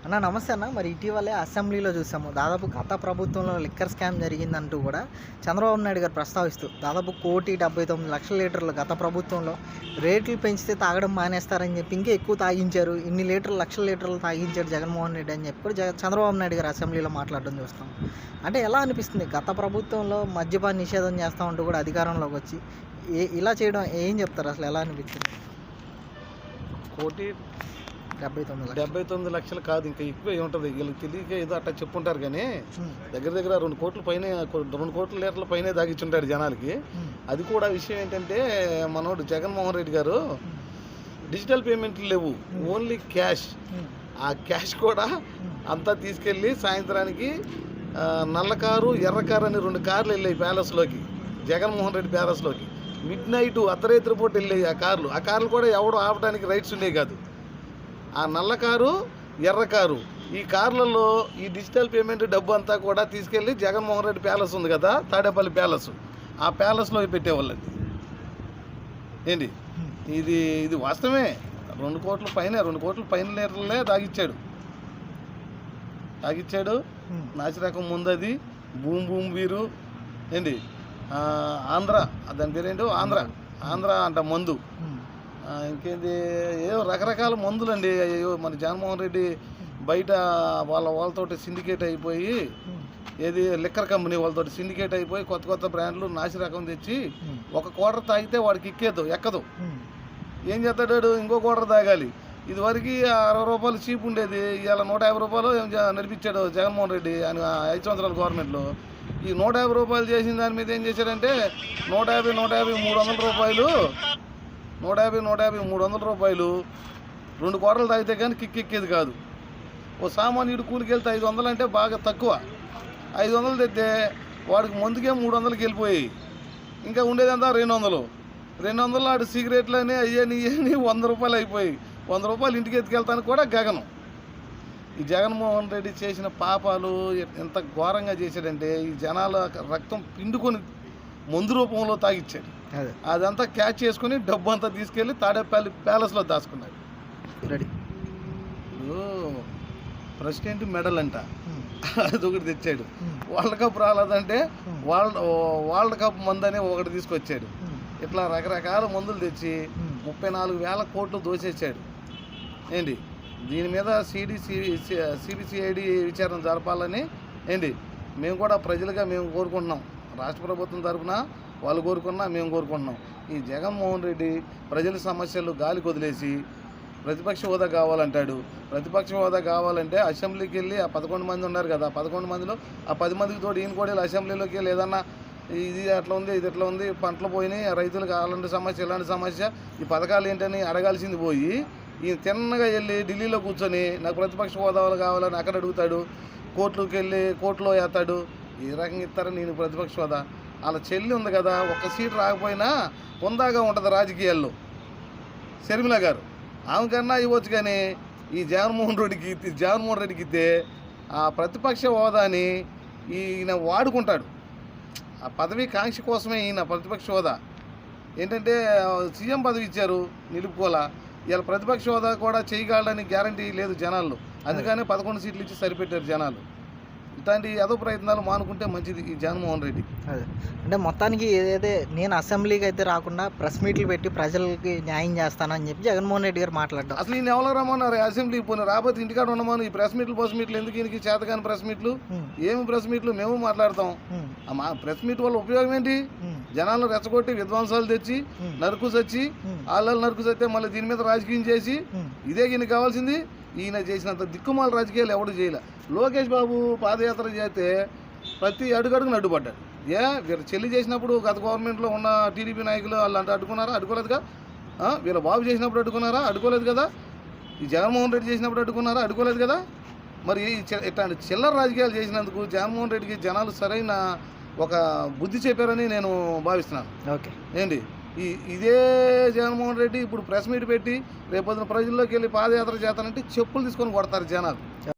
అన్న నమస్తే అన్న. మరి ఇటీవలే అసెంబ్లీలో చూసాము. దాదాపు గత ప్రభుత్వంలో లిక్కర్ స్కామ్ జరిగిందంటూ కూడా చంద్రబాబు నాయుడు గారు ప్రస్తావిస్తూ దాదాపు 1,79,00,000 లీటర్లు గత ప్రభుత్వంలో రేట్లు పెంచితే తాగడం మానేస్తారని చెప్పి ఇంకా ఎక్కువ తాగించారు. ఇన్ని లీటర్లు లక్షల లీటర్లు తాగించారు జగన్మోహన్ రెడ్డి అని చెప్పి కూడా చంద్రబాబు నాయుడు గారు అసెంబ్లీలో మాట్లాడడం చూస్తాం. అంటే ఎలా అనిపిస్తుంది గత ప్రభుత్వంలో మద్యపాన నిషేధం చేస్తామంటూ కూడా అధికారంలోకి వచ్చి ఇలా చేయడం ఏం చెప్తారు, అసలు ఎలా అనిపించింది? 1,79 లక్షలు కాదు, ఇంకా ఎక్కువే ఉంటుంది. వీళ్ళకి తెలియక ఏదో అట్లా చెప్పుంటారు కానీ దగ్గర దగ్గర 2 కోట్ల పైన 2 కోట్ల లీటర్ల పైనే తాగిచ్చుంటాడు జనాలకి. అది కూడా విషయం ఏంటంటే మనోడు జగన్మోహన్ రెడ్డి గారు డిజిటల్ పేమెంట్లు లేవు, ఓన్లీ క్యాష్. ఆ క్యాష్ కూడా అంతా తీసుకెళ్ళి సాయంత్రానికి నల్ల కారు ఎర్ర కారు అని 2 కార్లు వెళ్ళాయి ప్యాలెస్లోకి, జగన్మోహన్ రెడ్డి ప్యాలెస్లోకి. మిడ్ నైట్ అర్ధరాత్రి పూట వెళ్ళాయి ఆ కార్లు కూడా ఎవడు ఆపడానికి రైట్స్ ఉండేవి కాదు. ఆ నల్ల కారు ఎర్ర కారు ఈ కార్లలో ఈ డిజిటల్ పేమెంట్ డబ్బు అంతా కూడా తీసుకెళ్ళి జగన్మోహన్ రెడ్డి ప్యాలెస్ ఉంది కదా, తాడేపల్లి ప్యాలెస్, ఆ ప్యాలెస్లో పెట్టేవాళ్ళండి. ఏంటి ఇది వాస్తవమే. 2 కోట్ల పైన లీటర్లే తాగిచ్చాడు. నాసిరకం ముందు అది బూమ్ వీరు ఏంటి ఆంధ్ర, దాని పేరేంటో ఆంధ్ర అంట మందు. ఇంకేంది ఏదో రకరకాల మందులండి. అయ్యో మన జగన్మోహన్ రెడ్డి బయట వాళ్ళతోటి సిండికేట్ అయిపోయి, ఏది లిక్కర్ కంపెనీ వాళ్ళతో సిండికేట్ అయిపోయి కొత్త బ్రాండ్లు నాసి రకం తెచ్చి 1 క్వార్టర్ తాగితే వాడికి ఎక్కదు. ఏం చేస్తాడు, ఇంకో క్వార్టర్ తాగాలి. ఇదివరకు 60 రూపాయలు చీప్ ఉండేది, ఇవాళ 150 రూపాయలు నడిపించాడు జగన్మోహన్ రెడ్డి ఆయన 5 సంవత్సరాల గవర్నమెంట్లో. ఈ 150 రూపాయలు చేసిన దాని మీద ఏం చేశాడంటే 150 300 రూపాయలు 2 క్వార్టర్లు తాగితే కానీ ఎక్కేది కాదు. ఓ సామాన్యుడు కూలికి వెళ్తే 500 అంటే బాగా తక్కువ. 500 తెస్తే వాడికి మందుకే 300కి వెళ్ళిపోయాయి. ఇంకా ఉండేదంతా 200 ఆడు సిగరెట్లు అని అయ్యని 100 రూపాయలు అయిపోయి 100 రూపాయలు ఇంటికి ఎత్తుకెళ్తానికి కూడా గగనం. ఈ జగన్మోహన్ రెడ్డి చేసిన పాపాలు ఎంత ఘోరంగా చేశాడంటే ఈ జనాల రక్తం పిండుకొని మందు రూపంలో తాగిచ్చాడు. అదంతా క్యాచ్ చేసుకుని డబ్బు అంతా తీసుకెళ్ళి తాడేపల్లి ప్యాలెస్లో దాచుకున్నాడు. ఇప్పుడు ప్రెసిడెంట్ మెడల్ అంట, అదొకటి తెచ్చాడు. వరల్డ్ కప్ రాలేదంటే వరల్డ్ కప్ మందు అని ఒకటి తీసుకొచ్చాడు. ఇట్లా రకరకాల మందులు తెచ్చి 34,000 కోట్లు దోసేసాడు. ఏంటి దీని మీద సిబిసిఐడి విచారణ జరపాలని మేము కూడా ప్రజలుగా మేము కోరుకుంటున్నాం. రాష్ట్ర ప్రభుత్వం తరఫున వాళ్ళు కోరుకున్నా మేము కోరుకుంటున్నాం. ఈ జగన్మోహన్ రెడ్డి ప్రజల సమస్యలు గాలికి వదిలేసి ప్రతిపక్ష హోదా కావాలంటాడు. ప్రతిపక్ష హోదా కావాలంటే అసెంబ్లీకి వెళ్ళి ఆ 11 మంది ఉన్నారు కదా, 11 మందిలో ఆ 10 మందికి తోడు ఈయన కూడా అసెంబ్లీలోకి వెళ్ళి ఏదన్నా ఇది అట్లా ఉంది, ఇది ఎట్లా ఉంది, పంటలు పోయినాయి, రైతులకు అలాంటి సమస్య ఇలాంటి సమస్య, ఈ పథకాలు ఏంటని అడగాల్సింది పోయి ఈయన తిన్నగా వెళ్ళి ఢిల్లీలో కూర్చొని నాకు ప్రతిపక్ష హోదాలు కావాలని అక్కడ అడుగుతాడు. కోర్టులోకి వెళ్ళి కోర్టులో వేస్తాడు. ఏ రకంగా ఇస్తారని నేను ప్రతిపక్ష హోదా? వాళ్ళ చెల్లి ఉంది కదా, 1 సీటు రాకపోయినా హుందాగా ఉంటుంది రాజకీయాల్లో షర్మిల గారు, ఆమె కన్నా ఇవ్వచ్చు. కానీ ఈ జగన్మోహన్ రెడ్డికి ఇస్తే ఆ ప్రతిపక్ష హోదాని ఈయన వాడుకుంటాడు. ఆ పదవి కాంక్ష కోసమే ఈయన ప్రతిపక్ష హోదా. ఏంటంటే సీఎం పదవి ఇచ్చారు నిలుపుకోలా, ఇలా ప్రతిపక్ష హోదా కూడా చేయగలడని గ్యారంటీ లేదు జనాల్లో. అందుకనే 11 సీట్లు ఇచ్చి సరిపెట్టారు జనాలు. ఇట్లాంటి ఏదో ప్రయత్నాలు మానుకుంటే మంచిది ఈ జగన్మోహన్ రెడ్డి. అదే అంటే మొత్తానికి ఏదైతే నేను అసెంబ్లీకి అయితే రాకుండా ప్రెస్ మీట్లు పెట్టి ప్రజలకి న్యాయం చేస్తానని చెప్పి జగన్మోహన్ రెడ్డి గారు మాట్లాడతారు. అసలు ఈయన ఎవరు రమ్మన్నారు అసెంబ్లీకి? పోయిన రాబోతే ఇంటికాడ ఉండమని. ఈ ప్రెస్ మీట్లు ఎందుకు ఈయనకి చేతగాని ప్రెస్ మీట్లు? ఏమి ప్రెస్ మీట్లు? మేము మాట్లాడతాం. మా ప్రెస్ మీట్ వల్ల ఉపయోగం ఏంటి? జనాలను రెచ్చగొట్టి విధ్వంసాలు తెచ్చి నరుకుసొచ్చి ఆళ్ళ నరుకుసొస్తే మళ్ళీ దీని మీద రాజకీయం చేసి ఇదే ఈయన కావాల్సింది. ఈయన చేసినంత దిక్కుమాల రాజకీయాలు ఎవడు చేయలే. లోకేష్ బాబు పాదయాత్ర చేస్తే ప్రతి అడుగడుగున అడ్డుపడ్డాడు. వీళ్ళ చెల్లి చేసినప్పుడు గత గవర్నమెంట్లో ఉన్న టీడీపీ నాయకులు వాళ్ళు అంటే అడ్డుకోలేదుగా. వీళ్ళ బాబు చేసినప్పుడు అడ్డుకోలేదు కదా. ఈ జగన్మోహన్ రెడ్డి చేసినప్పుడు అడ్డుకోలేదు కదా. మరి ఇట్లాంటి చిల్లర రాజకీయాలు చేసినందుకు జగన్మోహన్ రెడ్డికి జనాలు సరైన ఒక బుద్ధి చెప్పారని నేను భావిస్తున్నాను. ఓకే ఏంటి ఇదే జగన్మోహన్ రెడ్డి ఇప్పుడు ప్రెస్ మీట్ పెట్టి రేపొద్దున ప్రజల్లోకి వెళ్ళి పాదయాత్ర చేస్తానంటే చెప్పులు తీసుకొని కొడతారు జనాలు.